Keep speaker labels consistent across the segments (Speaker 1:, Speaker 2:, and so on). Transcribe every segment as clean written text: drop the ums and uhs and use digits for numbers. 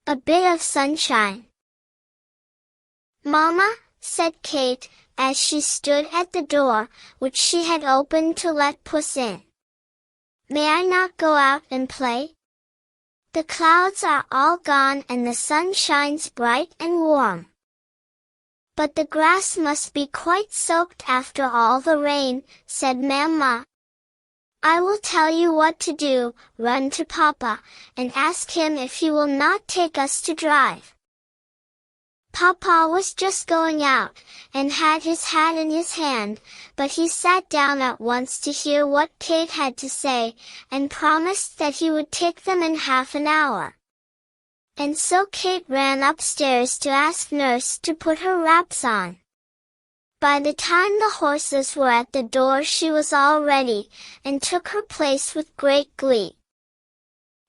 Speaker 1: A bit of sunshine. "Mama," said Kate, as she stood at the door, which she had opened to let Puss in. "May I not go out and play? The clouds are all gone and the sun shines bright and warm." "But the grass must be quite soaked after all the rain," said Mamma. "I will tell you what to do, run to Papa, and ask him if he will not take us to drive." Papa was just going out, and had his hat in his hand, but he sat down at once to hear what Kate had to say, and promised that he would take them in half an hour. And so Kate ran upstairs to ask Nurse to put her wraps on. By the time the horses were at the door she was all ready, and took her place with great glee.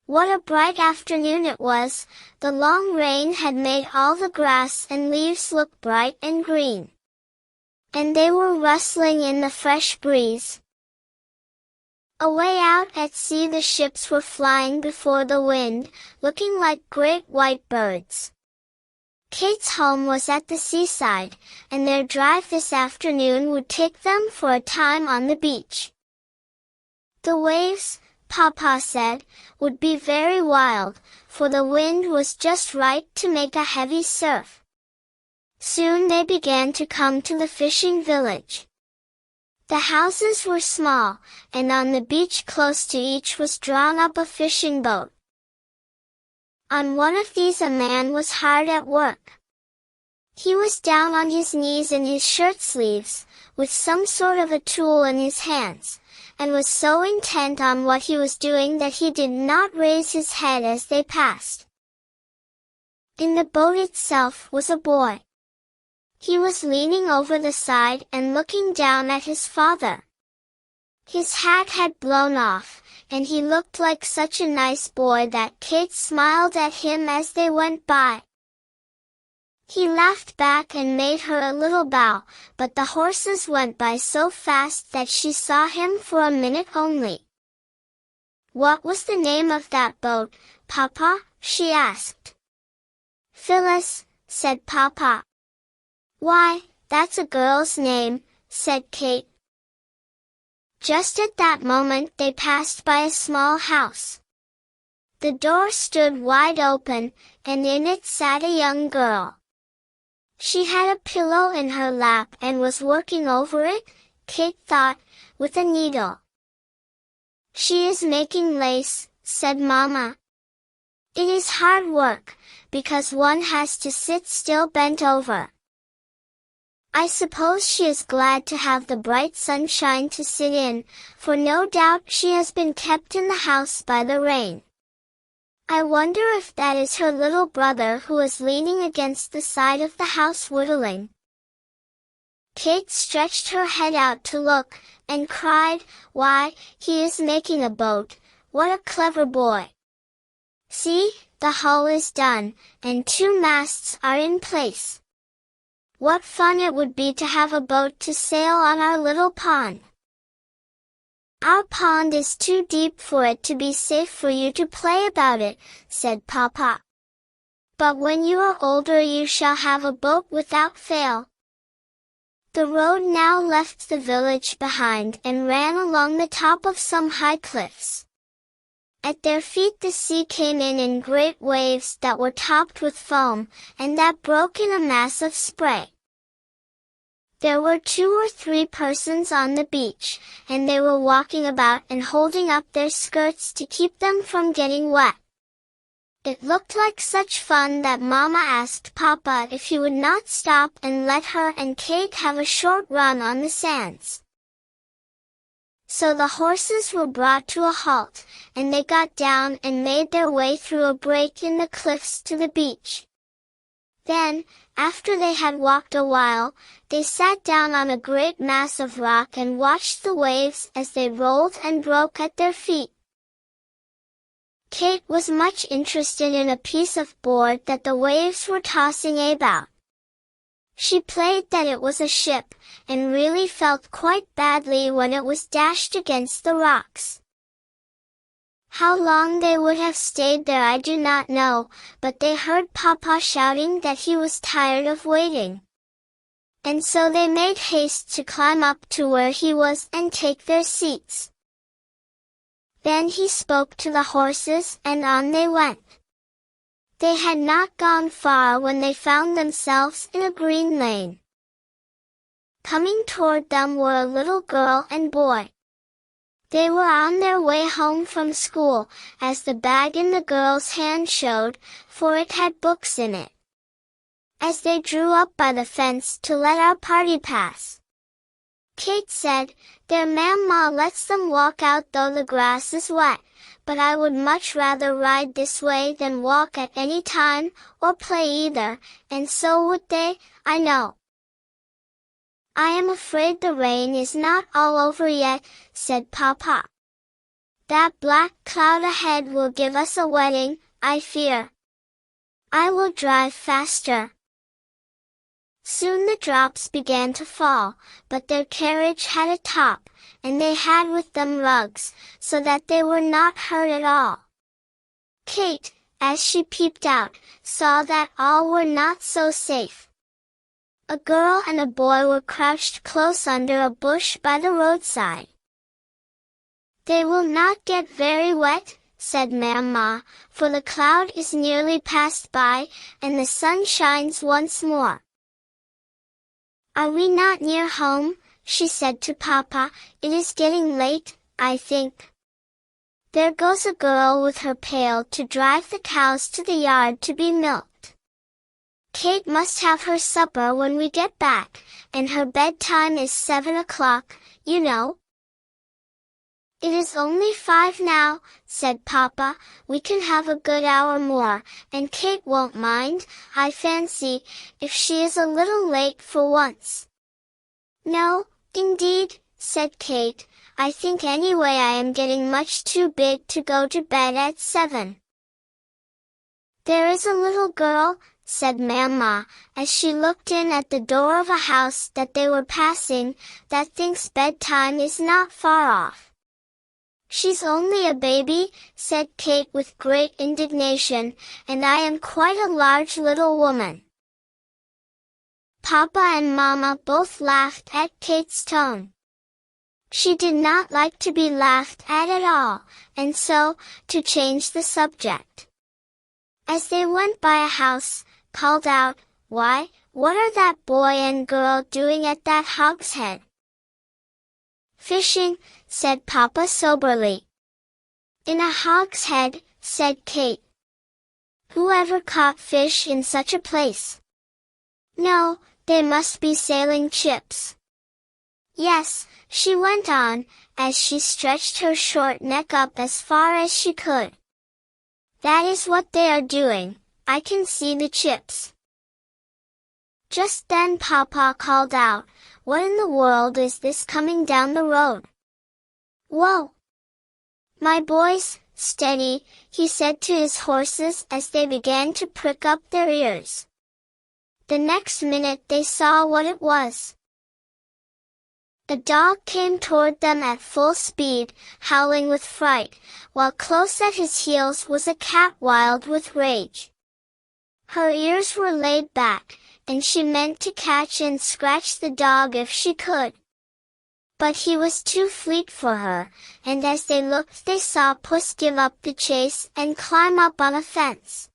Speaker 1: What a bright afternoon it was! The long rain had made all the grass and leaves look bright and green. And they were rustling in the fresh breeze. Away out at sea the ships were flying before the wind, looking like great white birds. Kate's home was at the seaside, and their drive this afternoon would take them for a time on the beach. The waves, Papa said, would be very wild, for the wind was just right to make a heavy surf. Soon they began to come to the fishing village. The houses were small, and on the beach close to each was drawn up a fishing boat. On one of these a man was hard at work. He was down on his knees in his shirt sleeves, with some sort of a tool in his hands, and was so intent on what he was doing that he did not raise his head as they passed. In the boat itself was a boy. He was leaning over the side and looking down at his father. His hat had blown off, and he looked like such a nice boy that Kate smiled at him as they went by. He laughed back and made her a little bow, but the horses went by so fast that she saw him for a minute only. "What was the name of that boat, Papa?" she asked. "Phyllis," said Papa. "Why, that's a girl's name," said Kate. Just at that moment they passed by a small house. The door stood wide open, and in it sat a young girl. She had a pillow in her lap and was working over it, Kate thought, with a needle. "She is making lace," said Mama. "It is hard work, because one has to sit still bent over. I suppose she is glad to have the bright sunshine to sit in, for no doubt she has been kept in the house by the rain. I wonder if that is her little brother who is leaning against the side of the house whittling." Kate stretched her head out to look, and cried, "Why, he is making a boat! What a clever boy! See, the hull is done, and 2 masts are in place. What fun it would be to have a boat to sail on our little pond." "Our pond is too deep for it to be safe for you to play about it," said Papa. "But when you are older you shall have a boat without fail." The road now left the village behind and ran along the top of some high cliffs. At their feet the sea came in great waves that were topped with foam, and that broke in a mass of spray. There were 2 or 3 persons on the beach, and they were walking about and holding up their skirts to keep them from getting wet. It looked like such fun that Mama asked Papa if he would not stop and let her and Kate have a short run on the sands. So the horses were brought to a halt, and they got down and made their way through a break in the cliffs to the beach. Then, after they had walked a while, they sat down on a great mass of rock and watched the waves as they rolled and broke at their feet. Kate was much interested in a piece of board that the waves were tossing about. She played that it was a ship, and really felt quite badly when it was dashed against the rocks. How long they would have stayed there I do not know, but they heard Papa shouting that he was tired of waiting. And so they made haste to climb up to where he was and take their seats. Then he spoke to the horses and on they went. They had not gone far when they found themselves in a green lane. Coming toward them were a little girl and boy. They were on their way home from school, as the bag in the girl's hand showed, for it had books in it. As they drew up by the fence to let our party pass, Kate said, "Their Mama lets them walk out though the grass is wet, but I would much rather ride this way than walk at any time, or play either, and so would they, I know." "I am afraid the rain is not all over yet," said Papa. "That black cloud ahead will give us a wetting, I fear. I will drive faster." Soon the drops began to fall, but their carriage had a top, and they had with them rugs, so that they were not hurt at all. Kate, as she peeped out, saw that all were not so safe. A girl and a boy were crouched close under a bush by the roadside. "They will not get very wet," said Mama, "for the cloud is nearly passed by, and the sun shines once more." "Are we not near home?" she said to Papa. "It is getting late, I think. There goes a girl with her pail to drive the cows to the yard to be milked. Kate must have her supper when we get back, and her bedtime is 7 o'clock, you know." "It is only 5 now," said Papa. "We can have a good hour more, and Kate won't mind, I fancy, if she is a little late for once." "No, indeed," said Kate. "I think anyway I am getting much too big to go to bed at 7. "There is a little girl," said Mama, as she looked in at the door of a house that they were passing, "that thinks bedtime is not far off." "She's only a baby," said Kate with great indignation, "and I am quite a large little woman." Papa and Mama both laughed at Kate's tone. She did not like to be laughed at all, and so, to change the subject, as they went by a house, called out, "Why, what are that boy and girl doing at that hogshead?" "Fishing," said Papa soberly. "In a hogshead," said Kate. "Who ever caught fish in such a place? No, they must be sailing chips. Yes," she went on, as she stretched her short neck up as far as she could. "That is what they are doing, I can see the chips." Just then Papa called out, "What in the world is this coming down the road? Whoa! My boys, steady," he said to his horses as they began to prick up their ears. The next minute they saw what it was. A dog came toward them at full speed, howling with fright, while close at his heels was a cat wild with rage. Her ears were laid back, and she meant to catch and scratch the dog if she could. But he was too fleet for her, and as they looked they saw Puss give up the chase and climb up on a fence.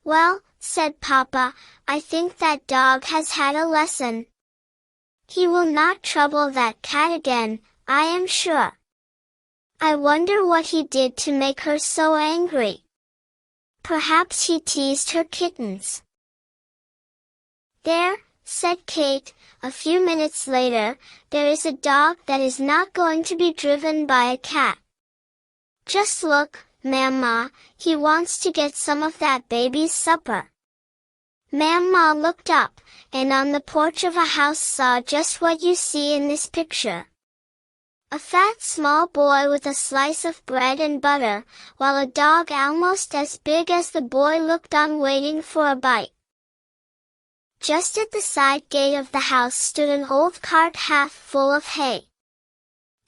Speaker 1: "Well," said Papa, "I think that dog has had a lesson. He will not trouble that cat again, I am sure. I wonder what he did to make her so angry. Perhaps he teased her kittens." "There," said Kate, a few minutes later, "there is a dog that is not going to be driven by a cat. Just look, Mama, he wants to get some of that baby's supper." Mama looked up, and on the porch of a house saw just what you see in this picture. A fat small boy with a slice of bread and butter, while a dog almost as big as the boy looked on waiting for a bite. Just at the side gate of the house stood an old cart half full of hay.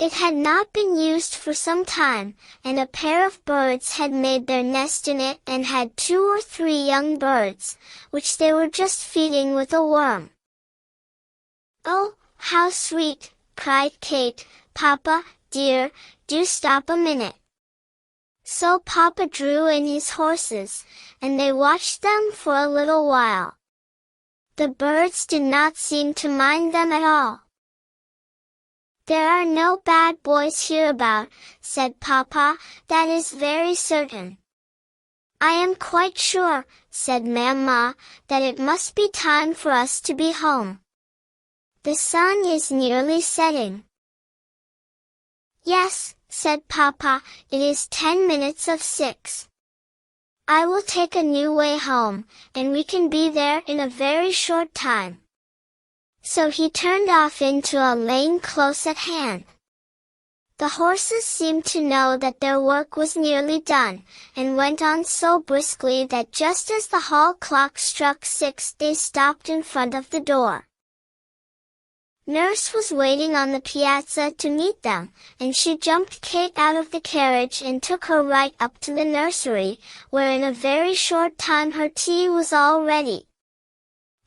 Speaker 1: It had not been used for some time, and a pair of birds had made their nest in it and had 2 or 3 young birds, which they were just feeding with a worm. "Oh, how sweet!" cried Kate. "Papa, dear, do stop a minute." So Papa drew in his horses, and they watched them for a little while. The birds did not seem to mind them at all. "There are no bad boys hereabout," said Papa, "that is very certain." "I am quite sure," said Mamma, "that it must be time for us to be home. The sun is nearly setting." "Yes," said Papa, "it is 10 minutes of 6. I will take a new way home, and we can be there in a very short time." So he turned off into a lane close at hand. The horses seemed to know that their work was nearly done, and went on so briskly that just as the hall clock struck 6 they stopped in front of the door. Nurse was waiting on the piazza to meet them, and she jumped Kate out of the carriage and took her right up to the nursery, where in a very short time her tea was all ready.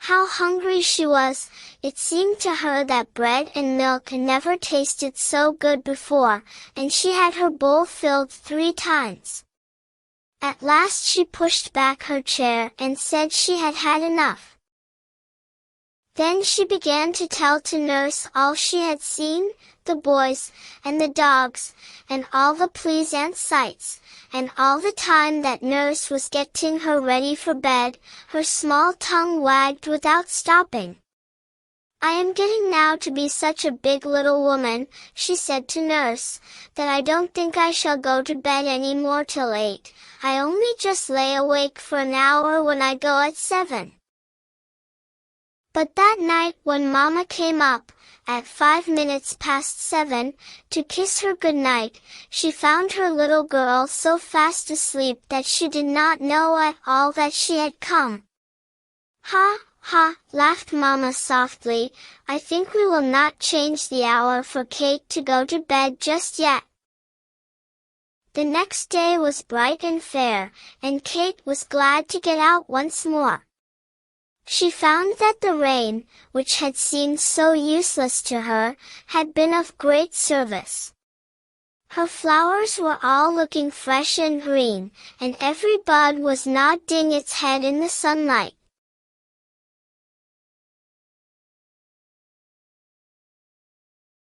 Speaker 1: How hungry she was! It seemed to her that bread and milk never tasted so good before, and she had her bowl filled 3 times. At last she pushed back her chair and said she had had enough. Then she began to tell to Nurse all she had seen, the boys, and the dogs, and all the pleasant sights, and all the time that Nurse was getting her ready for bed, her small tongue wagged without stopping. "I am getting now to be such a big little woman," she said to Nurse, "that I don't think I shall go to bed any more till 8. I only just lay awake for an hour when I go at 7. But that night when Mama came up, at 5 minutes past 7, to kiss her good night, she found her little girl so fast asleep that she did not know at all that she had come. "Ha, ha," laughed Mama softly, "I think we will not change the hour for Kate to go to bed just yet." The next day was bright and fair, and Kate was glad to get out once more. She found that the rain, which had seemed so useless to her, had been of great service. Her flowers were all looking fresh and green, and every bud was nodding its head in the sunlight.